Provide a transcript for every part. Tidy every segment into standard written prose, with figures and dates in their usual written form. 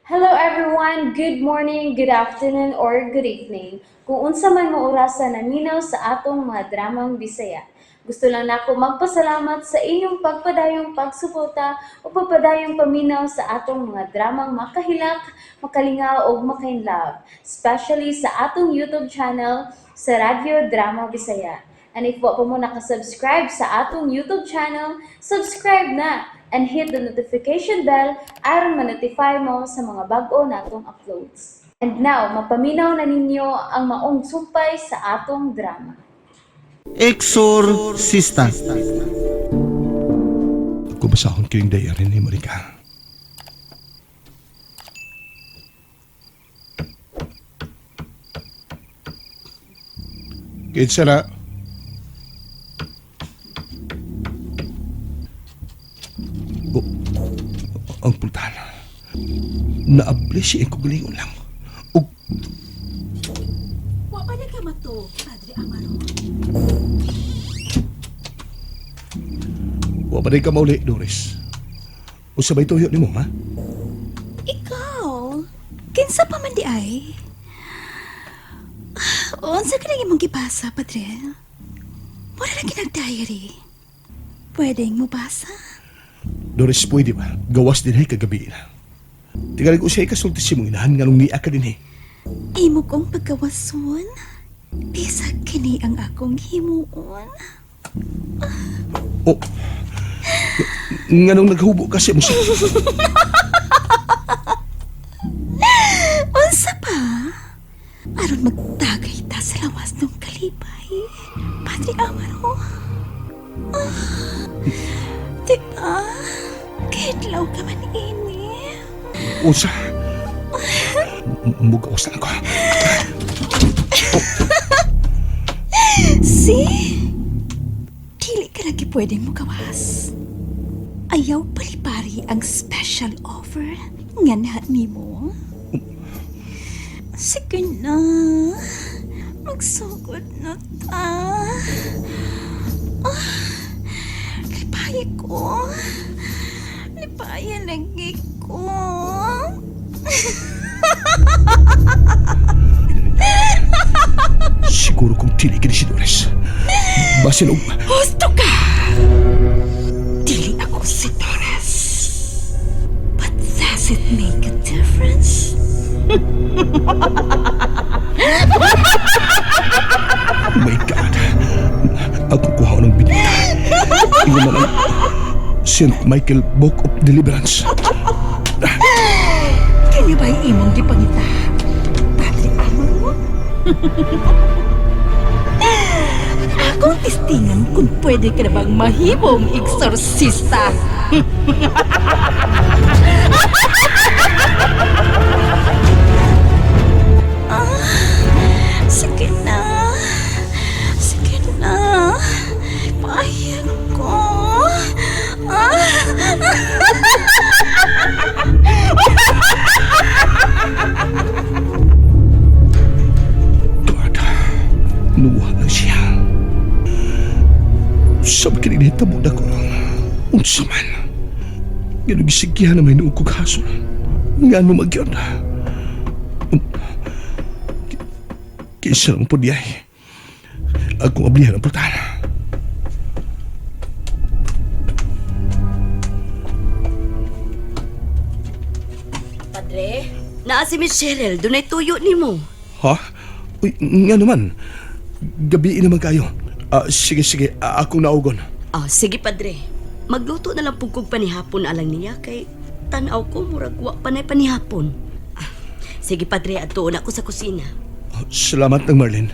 Hello everyone, good morning, good afternoon, or good evening. Kung unsa man mo orasan naminaw sa atong mga dramang Bisaya. Gusto lang nako magpasalamat sa inyong pagpadayong pagsuporta o pagpadayong paminaw sa atong mga dramang makahilak, makalingaw o makainlove, especially sa atong YouTube channel sa Radyo Drama Bisaya. And if wa pa mo nakasubscribe sa atong YouTube channel, subscribe na and hit the notification bell aron ma-notify mo sa mga bag-o natong uploads. And now, mapaminaw na ninyo ang maong sumpay sa atong drama. Exorcista. Ako basahon ko yung diary ni Marika. Kitsa na. Oh, ang pultana. Naable siya ang kugalingon lang. Oh, Wa pa na ka mato, Padre Amaro. wa ba rin ka mauli, Doris? O sabay tuyo ni mo, ha? Ikaw? Kinsa pa man di ay? Unsa ka nang imong gibasa, Padre? Wala na kinag-diary. Pwedeng mo basa? Doris, pwede ba? Gawas din ay kagabi na. Tigalig ko siya ikasulti si mong inahan nga nung niya ka din eh. Imo kong pagkawason? Bisag kini ang akong himuon. Oh, nga nung naghubo kasi mo siya. Unsa pa? Aron magtagay ta sa lawas ng kalipay. Padre Amaro. Diba? Kahitlaw ka man ini. Unsa? Mugawas na ako. See? Dili ka lagi pwedeng mukawas. Ayaw palipari ang special offer nga ni mo. Sige na. Magsugod na ta. Lipayan ko. Lipayan lagi ko. Siguro kung tili ka ni si Doris. Basin og... Husto ka! Dili ako si Torres. But does it make a difference? Oh my God. Ako kuha ng binita. Ingo man ang St. Michael Book of Deliverance. Kanya ba'y imong gipangita? Padre Amaro? Akong tistingan kung pwede ka na bang mahimong eksorsista. Sige na. Sige na. Pahayag ko. God. Nuwa lang siya. Sabi ka rin hitabo na ko lang. Unsa man. Ginugisigyan na may noong kong haso. Nga ano magyan. Kisa lang po diyay. Akong ablihan ang putana. Padre, naa si Miss Cheryl, dunay tuyo ni mo. Ha? Uy, nga naman. Gabi naman kayo. Sige, akong naugon. Sige padre. Magluto na lang pugkog panihapon alang niya kay tanaw ko murag wa panay panihapon. Sige padre, adtuon ako sa kusina. Salamat ng Marlene.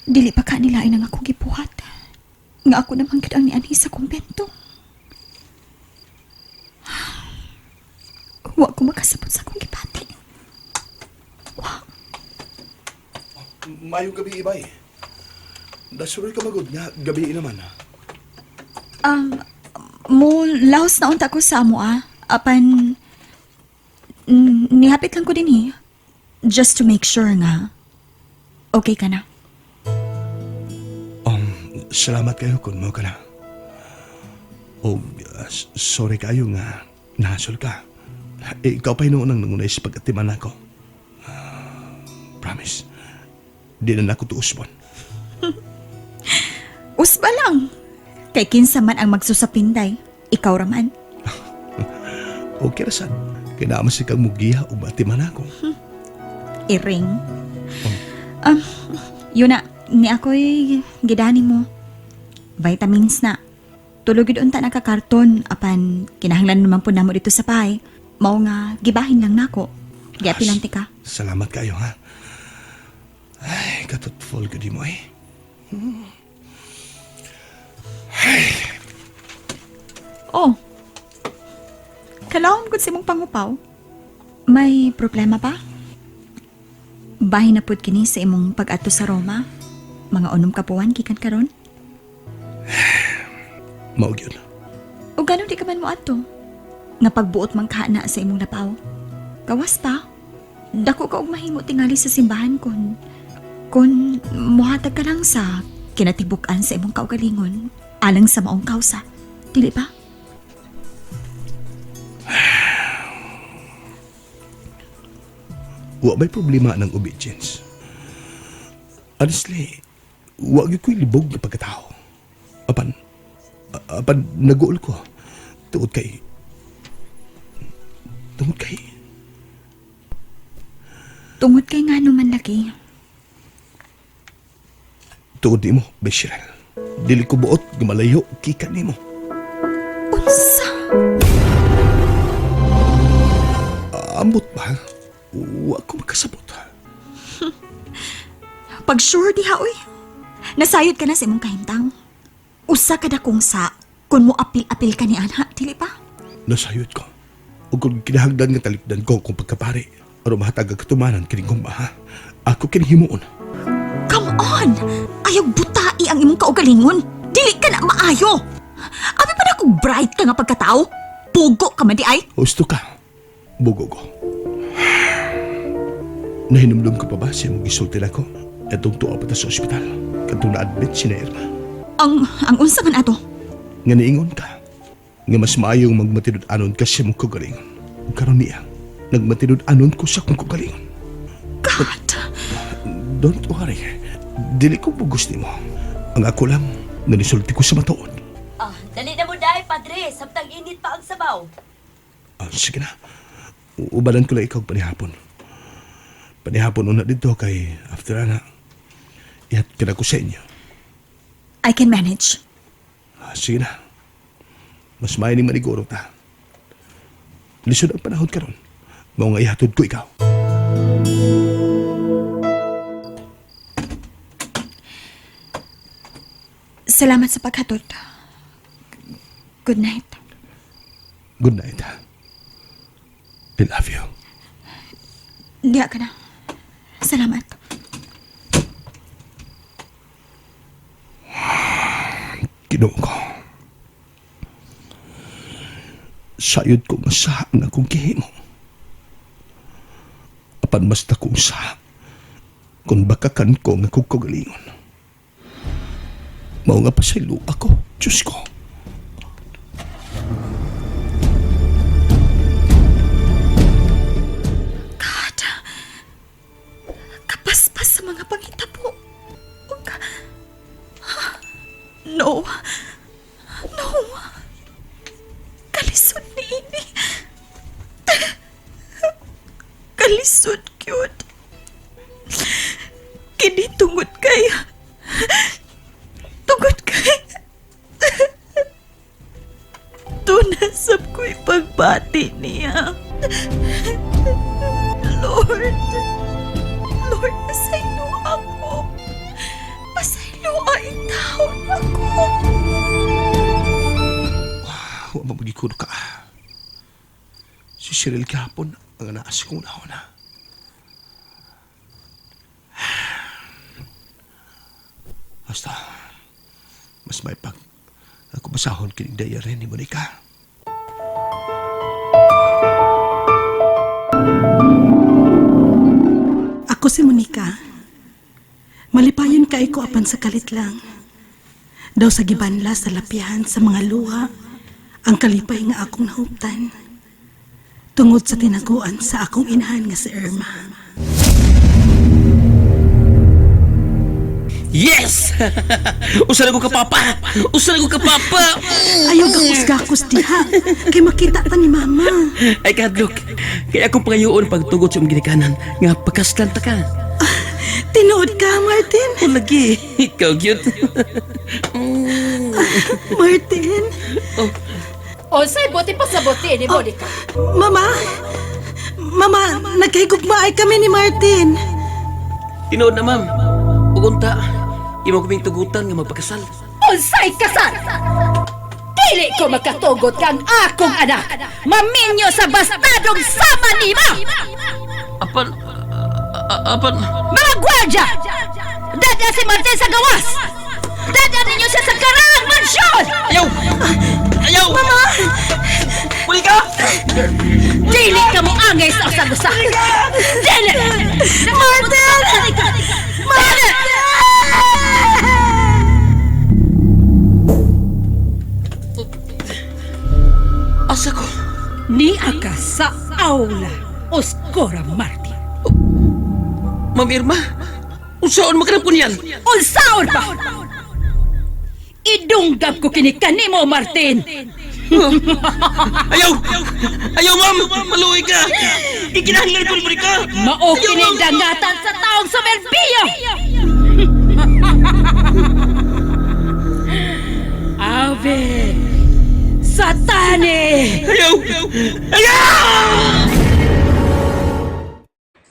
Dili pa kanilain ang akong gibuhat. Nga ako naman gid ang nianhi sa kumbento. Wa ko makasabot sa akong gibati. Wa. Mayong gabi, Ibay. Dasuroy ka magod nga, gabi naman. Mo laos na unta ko sa amo Apan nihapit lang ko din just to make sure nga okay ka na. Salamat kayo kung mo ka na. O, sorry kayo nga nahasol ka. Ikaw pa'y noon ang nangunay sa pag-atiman ako. Promise, di na ako tuusbon. Usba lang. Kay kinsa man ang magsusapinday, ikaw raman. Okay rasan, kinaman si kang mugiya o batiman ako. Iring. Yun na, ni ako'y gidani mo. Vitamins na. Tulog yun unta nakakarton, apan kinahanglan naman po namo dito sa bahay. Mao nga, gibahin lang nako. Giapilante ka. Salamat kayo, ha? Ay, katutful ko di mo eh. Oh. Kalawang gud si mong pangupaw. May problema pa? Bahin na pud kini sa imong pag-adto sa Roma. Mga unom kapuan gikan karon. Maog yun. O gano'n di ka man mo ato? Nga pagbuot man ka na sa imong lapaw. Gawas pa. Dako ka og mahimo tingali sa simbahan kun muhatag ka lang sa kinatibuk-an sa imong kaugalingon alang sa maong kausa. Dili ba? Wa may problema ng obedience. Honestly, wa gyud ko'y libog na pagkatao. Apan naguol ko. Tungod kay Tungod kay nga naman laki. Tungod ni mo, Beshirel. Dili ko buot gumalayo kikan ni mo. Unsa? Ambot ba? Wa ko makasabot. Pag sure diha oy. Nasayod ka na sa imong kahimtang. Usa ka dakong sa kun mo apil-apil ka ni anha, dili ba? Nasayod ko. O kung kinahangdan nga talikdan ko kung pagkapari, aron mahatag ang katumanan kining kumbaha, ako kining himuon. Come on! Ayaw butai ang imong kaugalingon. Dili ka na maayo. Abi pa na kung bright ka nga pagkatao. Pugo ka man di ay. Gusto ka. Bugo ko. Nahinumdum ko pa ba siya mong gisulti na ko? Itong tuwa pa ta sa ospital. Katong na-admit si na Irma. Ang unsa man ato? Nga niingon ka. Nga mas maayong magmatidod-anon ka siya mong kugalingon. Karon niya, nagmatidod-anon ko siya kong kugalingon. God! Don't worry. Dili ko bugos ni mo. Ang ako lang, nanisulti ko sa matuod. Dali na mo dahil, Padre. Samtang init pa ang sabaw. Sige na. Ubalan ko lang ikaw panihapon. Panihapon una dito kay after na. Ihat ka na ko sa inyo. I can manage. Sige na. Mas mayining maniguro ta. Lisod ang panahon karon. Mao nga ihatod ko ikaw. Salamat sa paghatod. Good night. Good night. I love you. Diya ka na. Salamat. Ginoo ko. Sayod ko masaha ang akong gihimo. Apan basta kong sa kung bakakan ko nga kong kagalingon. Mao nga pasaylo ako, Diyos ko. God. Kapaspas sa mga pangitabo. No. No. Kalisod ni ini. Kalisod cute. Kini tungod kay. Tungod kay. Tunasap ko'y pagbati niya. Lord. Lord, pasaylo ako. Pasaylo ay taon ako. Wa mabagikuno ka. Si Cheryl kahapon ang naas kong nauna. Basta, mas may pag ako basahon kining diary ni Monica. Ako si Monica. Malipayon kay ko apan sa kalit lang. Daw sa gibanla sa lapihan sa mga luha, ang kalipay nga akong nahuptan. Tungod sa tinaguan sa akong inahan nga si Irma. Yes! Usa na ko kapapa! Usa na ko kapapa! Ayaw gakos-gakos diha, kay makita ta ni Mama. Ay kadlok, kaya akong pangayoon pagtugod sa mga ginikanan nga pagkaslan ta ka. Tinuod ka, Martin. O lagi, ikaw cute. Martin. Onsay buti pa sa buti ni Monica. Mama, nagkahigugmaay kami ni Martin. Tinood na ma'am, ugunta, imo kaming tugutan nga magpakasal. Onsay kasal! Dili ko magkatugot kang akong anak. Maminyo sa bastadong sama nimo. Apan, Mga gwardya! Dada si Martin sa gawas! Dada ninyo siya sa karang mansyon! ayaw! Ayaw! Mama! Muli ka! Dili ka mo angay sa usag-usa! Dili! Martin! Martin! Asa ko? Niya ka sa aula, Oscora Martin. Ma'am Irma, unsaon makarapon yan? Unsaon pa! Idunggab ko kini kanimo, Martin! Ayaw! Ayaw ma'am! Maluwi ka! Ikinahanglan ko muli ka! Mao kini dangatan sa taong sumerbiyo! Ave! Satane! Ayaw! Ayaw!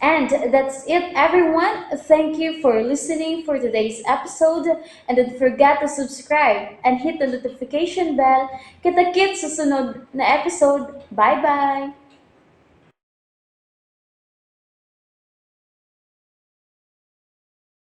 And that's it, everyone. Thank you for listening for today's episode. And don't forget to subscribe and hit the notification bell. Kita-kits sa sunod na episode. Bye-bye!